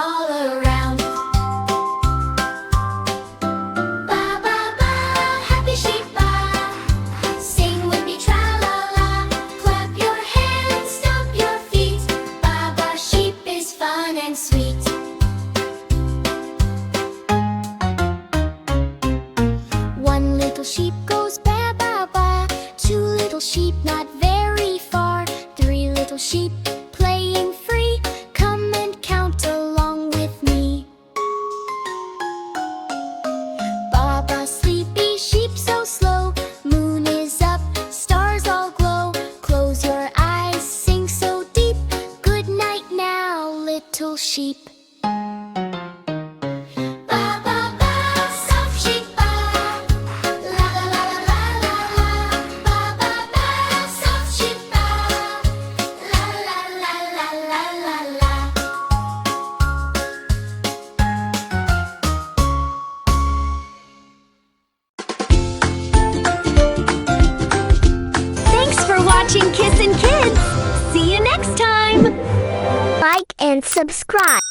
all around. Baa baa baa, happy sheep baa. Sing with me tra la la. Clap your hands, stomp your feet. Baa baa sheep is fun and sweet. One little sheep goes baa baa baa. Two little sheep not very far. Three little sheep playing free. Come and count along with me. Baa baa sleepy sheep so slow. Moon is up, stars all glow. Close your eyes, sing so deep. Good night now, little sheep. Baa baa baa, soft sheep baa. La la la la la la la. Baa baa baa, soft sheep baa. La la la la la la la. Thanks for watching Kissin' Kids. See you next time. Like and subscribe.